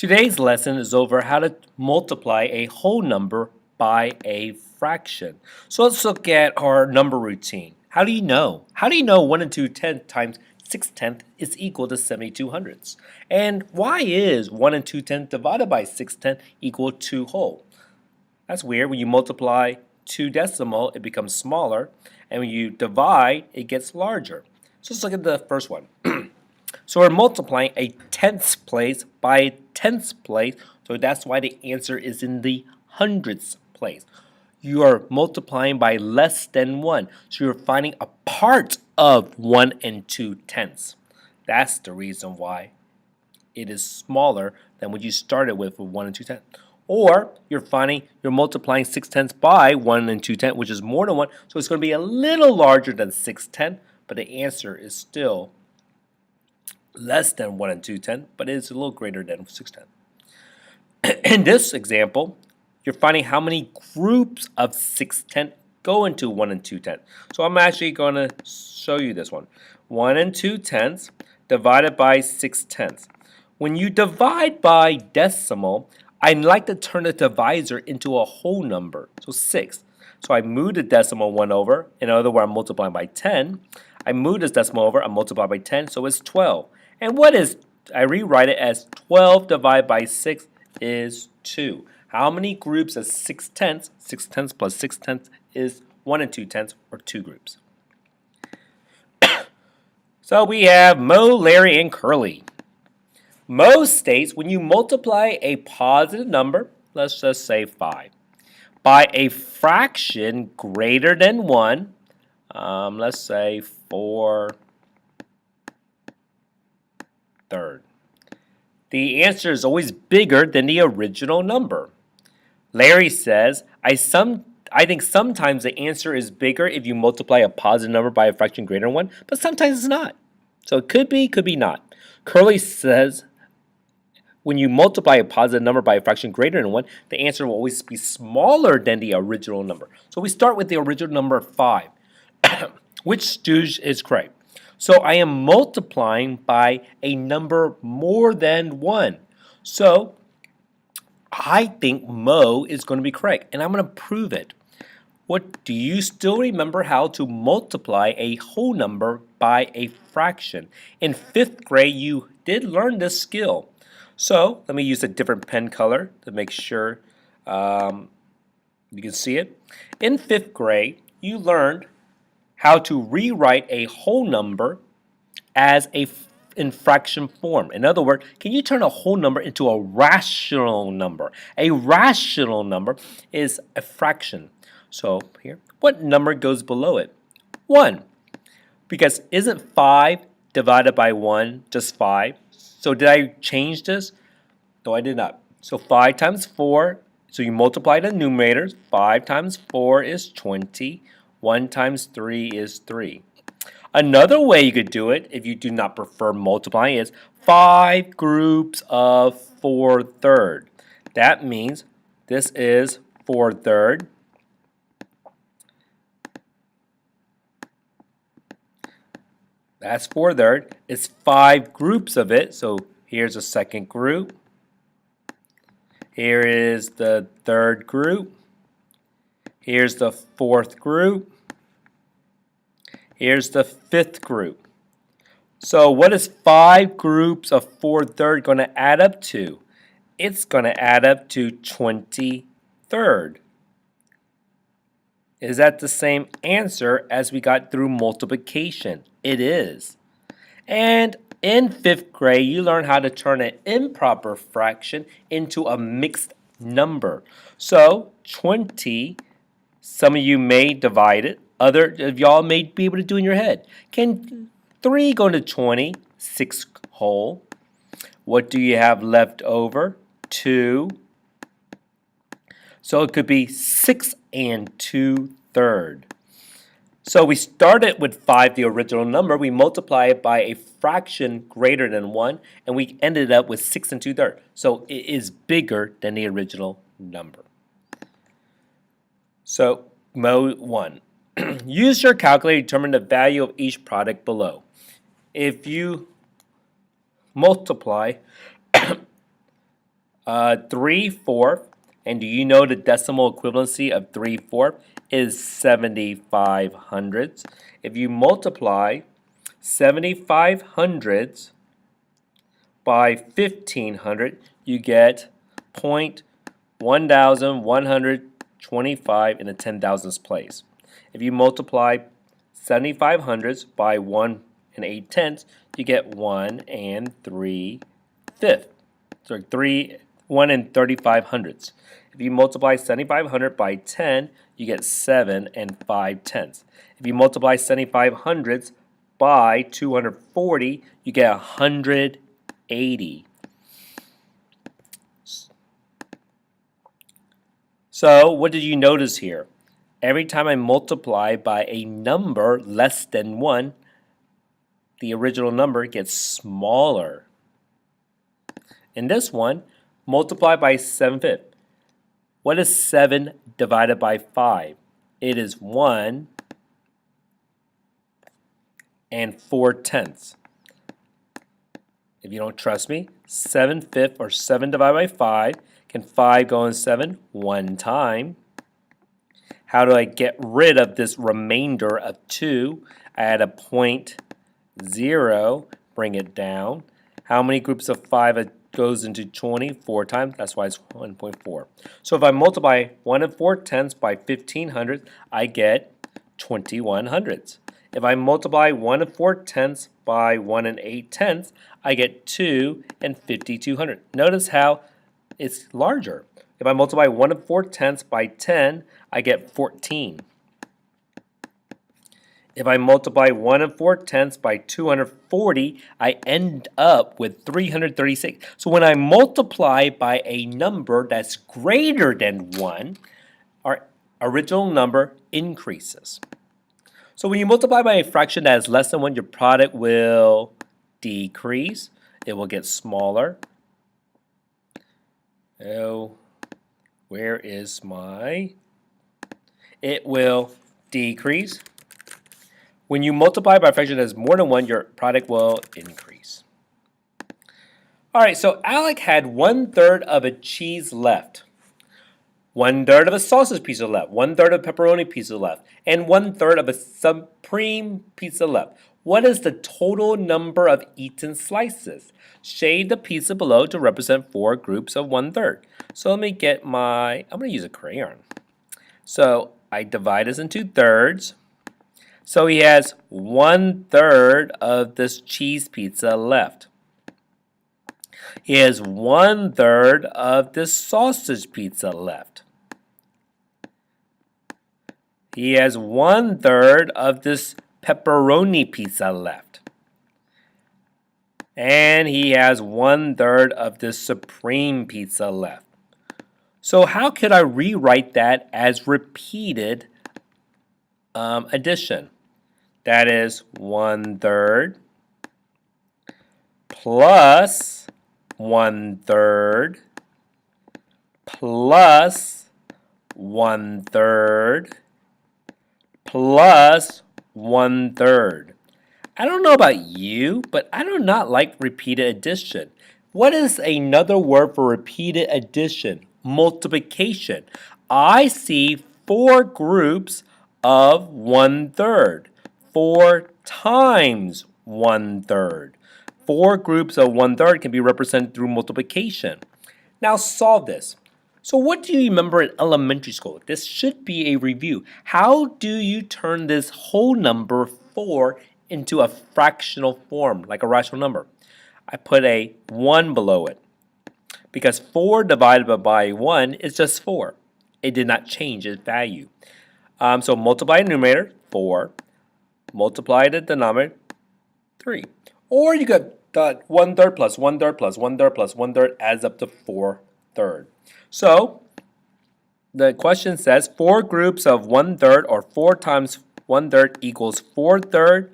Today's lesson is over how to multiply a whole number by a fraction. So let's look at our number routine. How do you know? How do you know 1 and 2/10 times 6/10 is equal to 72 hundredths? And why is 1 and 2/10 divided by 6/10 equal to whole? That's weird. When you multiply two decimal, it becomes smaller. And when you divide, it gets larger. So let's look at the first one. So we're multiplying a tenths place by a tenths place, so that's why the answer is in the hundredths place. You are multiplying by less than 1, so you're finding a part of 1 and 2/10. That's the reason why it is smaller than what you started with 1 and 2/10. Or you're multiplying 6/10 by 1 and 2/10, which is more than 1, so it's going to be a little larger than 6/10, but the answer is still less than 1 and 2/10, but it is a little greater than 6/10. In this example, you're finding how many groups of 6/10 go into 1 and 2/10. So I'm actually going to show you this one. 1 and 2/10 divided by 6/10. When you divide by decimal, I like to turn the divisor into a whole number, so 6. So I move the decimal 1 over. In other words, I'm multiplying by 10. I move this decimal over, I multiply by 10, so it's 12. And what is, I rewrite it as 12 divided by 6 is 2. How many groups of 6/10? 6/10 plus 6/10 is 1 and 2/10, or 2 groups. So we have Mo, Larry, and Curly. Mo states when you multiply a positive number, let's just say 5, by a fraction greater than 1, let's say 4/3. The answer is always bigger than the original number. Larry says, I think sometimes the answer is bigger if you multiply a positive number by a fraction greater than 1, but sometimes it's not. So it could be not. Curly says, when you multiply a positive number by a fraction greater than 1, the answer will always be smaller than the original number. So we start with the original number 5. Which stooge is correct? So I am multiplying by a number more than 1. So I think Mo is going to be correct, and I'm going to prove it. What do you still remember how to multiply a whole number by a fraction? In 5th grade, you did learn this skill. So let me use a different pen color to make sure you can see it. In 5th grade, you learned how to rewrite a whole number as in fraction form. In other words, can you turn a whole number into a rational number? A rational number is a fraction. So here, what number goes below it? 1. Because isn't 5 divided by 1 just 5? So did I change this? No, I did not. So 5 times 4, so you multiply the numerators. 5 times 4 is 20. 1 times 3 is 3. Another way you could do it, if you do not prefer multiplying, is 5 groups of 4/3. That means this is 4/3. That's 4/3. It's 5 groups of it. So here's a second group. Here is the third group. Here's the fourth group. Here's the 5th group. So what is 5 groups of 4/3 going to add up to? It's going to add up to 23rd. Is that the same answer as we got through multiplication? It is. And in 5th grade, you learn how to turn an improper fraction into a mixed number. So 20, some of you may divide it. Other of y'all may be able to do in your head. Can 3 go into 20? 6 whole. What do you have left over? 2. So it could be 6 and 2/3. So we started with 5, the original number. We multiply it by a fraction greater than 1, and we ended up with 6 and 2/3. So it is bigger than the original number. So mode 1. Use your calculator to determine the value of each product below. If you multiply 3/4. And do you know the decimal equivalency of 3/4 is 75 hundredths? If you multiply 75 hundredths by 1500, you get 0.1125 in the 10,000ths place. If you multiply 75 hundredths by 1 and 8/10, you get 1 and 3/5. So 1 and 35 hundredths. If you multiply 7,500 by 10, you get 7 and 5/10. If you multiply 7,500 hundredths by 240, you get 180. So what did you notice here? Every time I multiply by a number less than 1, the original number gets smaller. In this one, multiply by 7/5. What is 7 divided by 5? It is 1 and 4/10. If you don't trust me, 7/5 or 7 divided by 5. Can 5 go in 7? One time. How do I get rid of this remainder of 2? I add a 0.0, bring it down. How many groups of 5 goes into 20? 4 times. That's why it's 1.4. So if I multiply 1 and 4/10 by 1500, I get 21 hundredths. If I multiply 1 and 4/10 by 1 and 8/10, I get 2 and 5200. Notice how it's larger. If I multiply 1 and 4/10 by 10, I get 14. If I multiply 1 and 4/10 by 240, I end up with 336. So when I multiply by a number that's greater than 1, our original number increases. So when you multiply by a fraction that is less than 1, your product will decrease. It will get smaller. Oh, where is my? It will decrease. When you multiply by a fraction that is more than 1, your product will increase. All right, so Alec had 1/3 of a cheese left, 1/3 of a sausage pizza left, 1/3 of a pepperoni pizza left, and 1/3 of a supreme pizza left. What is the total number of eaten slices? Shade the pizza below to represent 4 groups of 1/3. So let me get I'm going to use a crayon. So I divide this into thirds. So he has 1/3 of this cheese pizza left. He has 1/3 of this sausage pizza left. He has 1/3 of this pepperoni pizza left. And he has 1/3 of this supreme pizza left. So how could I rewrite that as repeated addition? That is 1/3 plus 1/3 plus 1/3 plus 1/3. I don't know about you, but I do not like repeated addition. What is another word for repeated addition? Multiplication. I see 4 groups of 1/3. 4 times 1/3. 4 groups of 1/3 can be represented through multiplication. Now solve this. So what do you remember in elementary school? This should be a review. How do you turn this whole number 4 into a fractional form, like a rational number? I put a 1 below it, because 4 divided by 1 is just 4. It did not change its value. So multiply the numerator, 4. Multiply the denominator, 3. Or you got 1/3 plus 1/3 plus 1/3 plus 1/3 adds up to 4/3. So the question says 4 groups of 1/3 or 4 times 1/3 equals 4/3,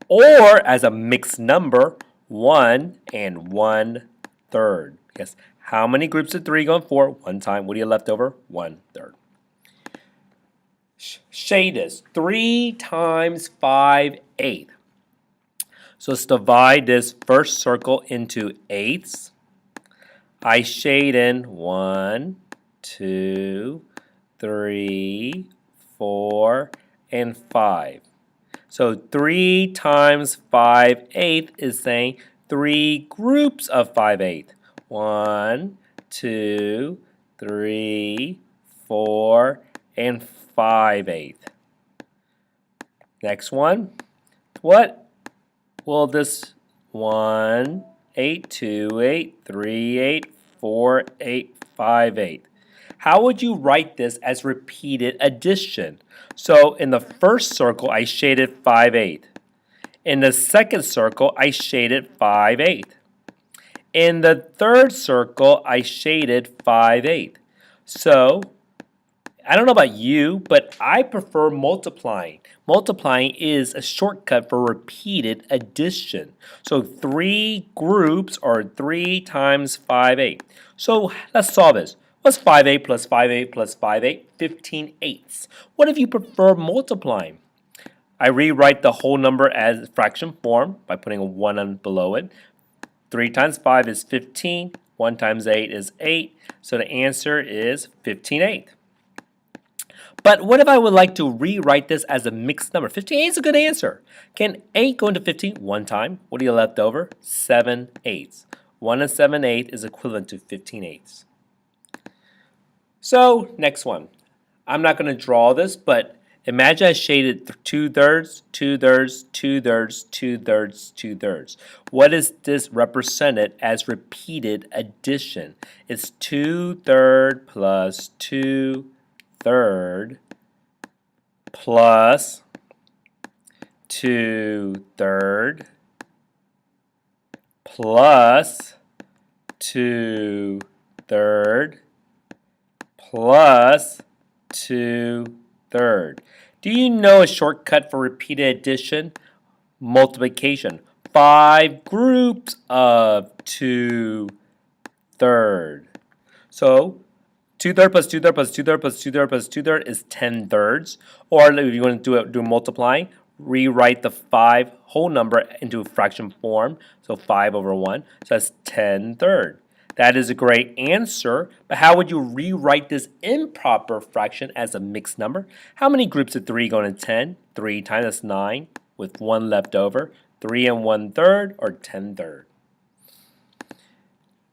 or as a mixed number, 1 and 1/3. Because how many groups of 3 go in 4? 1 time. What do you left over? 1/3. Shade this. 3 times 5/8. So let's divide this first circle into eighths. I shade in 1, 2, 3, 4, and 5. So 3 times 5/8 is saying 3 groups of 5/8. 1, 2, 3, 4, and 5/8. Next one. What will this 1, 8, 2, 8, 3, 8, 4, 8, 5, 8? How would you write this as repeated addition? So in the first circle, I shaded 5/8. In the second circle, I shaded 5/8. In the third circle, I shaded 5/8. So I don't know about you, but I prefer multiplying. Multiplying is a shortcut for repeated addition. So 3 groups are 3 times 5/8. So let's solve this. What's 5/8 plus 5/8 plus 5/8? 15/8. What if you prefer multiplying? I rewrite the whole number as fraction form by putting a 1 on below it. 3 times 5 is 15. 1 times 8 is 8. So the answer is 15/8. But what if I would like to rewrite this as a mixed number? 15/8 is a good answer. Can 8 go into 15 one time? What do you left over? 7/8. 1 and 7/8 is equivalent to 15/8. So, next one. I'm not going to draw this, but imagine I shaded 2/3, 2/3, 2/3, 2/3, 2/3. What is this represented as repeated addition? It's 2/3 plus 2/3 plus 2/3 plus 2/3 plus 2/3. Do you know a shortcut for repeated addition? Multiplication. 5 groups of 2/3. So 2/3 plus 2/3 plus 2/3 plus 2/3 plus 2/3 is 10/3. Or if you want to do multiplying, rewrite the 5 whole number into fraction form. So 5 over 1. So that's 10/3. That is a great answer, but how would you rewrite this improper fraction as a mixed number? How many groups of 3 go into 10? 3 times that's 9, with 1 left over. 3 and 1/3 or 10/3.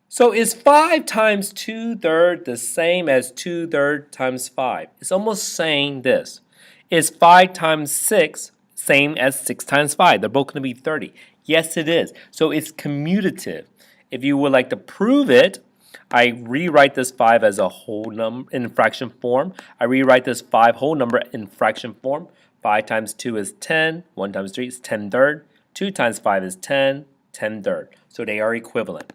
So is 5 times 2/3 the same as 2/3 times 5? It's almost saying this. Is 5 times 6 same as 6 times 5? They're both going to be 30. Yes, it is. So it's commutative. If you would like to prove it, I rewrite this 5 as a whole number in fraction form. I rewrite this 5 whole number in fraction form. 5 times 2 is 10. 1 times 3 is 10/3. 2 times 5 is 10. 10/3. So they are equivalent.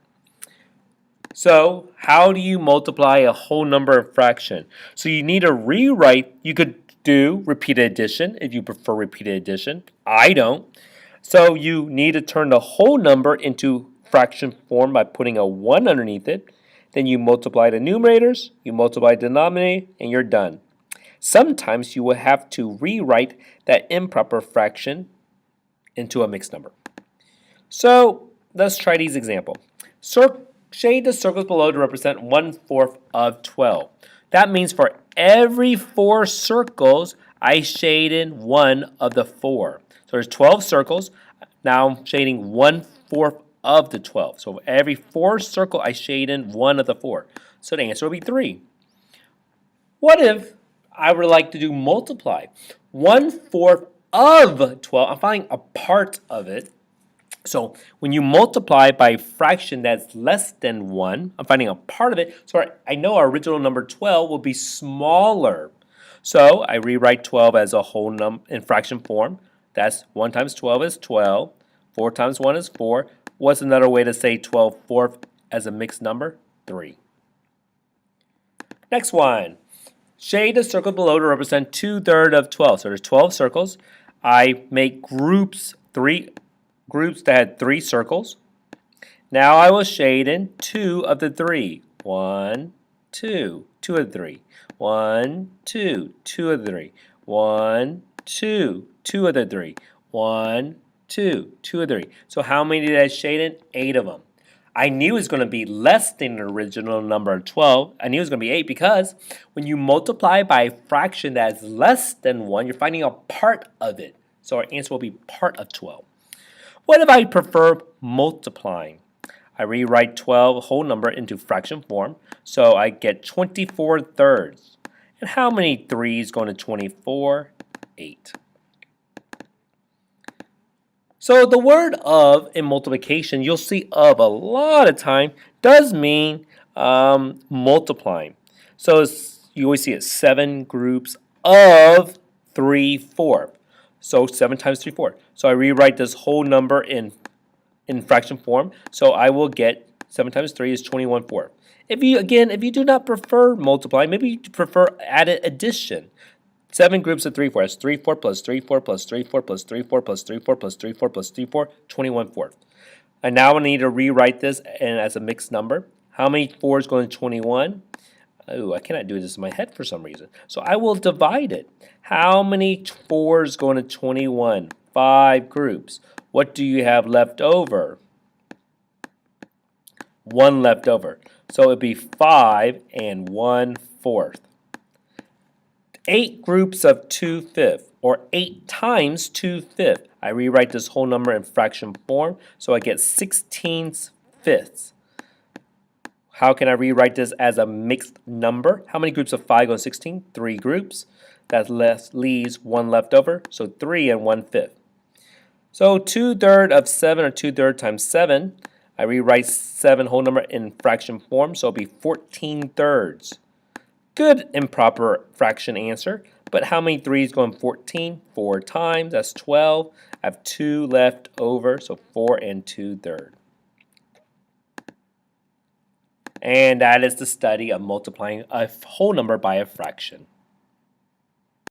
So how do you multiply a whole number fraction? So you need to rewrite. You could do repeated addition if you prefer repeated addition. I don't. So you need to turn the whole number into fraction form by putting a 1 underneath it. Then you multiply the numerators, you multiply the denominator, and you're done. Sometimes you will have to rewrite that improper fraction into a mixed number. So let's try these examples. Shade the circles below to represent 1/4 of 12. That means for every 4 circles, I shade in 1 of the 4. So there's 12 circles. Now I'm shading 1/4 of the 12. So for every 4 circle, I shade in 1 of the 4. So the answer will be 3. What if I would like to do multiply? 1/4 of 12, I'm finding a part of it. So when you multiply by a fraction that's less than 1, I'm finding a part of it. So I know our original number 12 will be smaller. So I rewrite 12 as a whole number in fraction form. That's 1 times 12 is 12. 4 times 1 is 4. What's another way to say 12/4 as a mixed number? 3. Next one. Shade the circle below to represent 2/3 of 12. So there's 12 circles. I make groups that had 3 circles. Now I will shade in 2 of the 3. 1, 2, 2 of the 3. 1, 2, 2 of the 3. 1, 2, 2 of the 3. 1, 2, 2 of the 3. So how many did I shade in? 8 of them. I knew it was going to be less than the original number of 12. I knew it was going to be 8 because when you multiply by a fraction that is less than 1, you're finding a part of it. So our answer will be part of 12. What if I prefer multiplying? I rewrite 12 whole number into fraction form, so I get 24 thirds. And how many 3's going to 24? 8. So the word of in multiplication, you'll see of a lot of time, does mean multiplying. So you always see it 7 groups of 3/4. So 7 times 3/4. So I rewrite this whole number in fraction form. So I will get 7 times 3 is 21/4. If you do not prefer multiplying, maybe you prefer added addition. 7 groups of 3/4. That's 3/4 plus 3/4 plus 3/4 plus 3/4 plus 3/4 plus 3/4 plus 3/4, 21/4. And now I need to rewrite this as a mixed number. How many 4's going to 21? Oh, I cannot do this in my head for some reason. So I will divide it. How many 4's going to 21? 5 groups. What do you have left over? 1 left over. So it would be 5 and 1/4. 8 groups of 2/5, or 8 times 2/5. I rewrite this whole number in fraction form, so I get 16/5. How can I rewrite this as a mixed number? How many groups of 5 go in 16? 3 groups. That leaves 1 left over, so 3 and 1/5. So 2/3 of 7, or 2/3 times 7. I rewrite 7 whole number in fraction form, so it'll be 14 thirds. Good improper fraction answer, but how many 3's go in 14? 4 times, that's 12. I have 2 left over, so 4 and 2/3. And that is the study of multiplying a whole number by a fraction.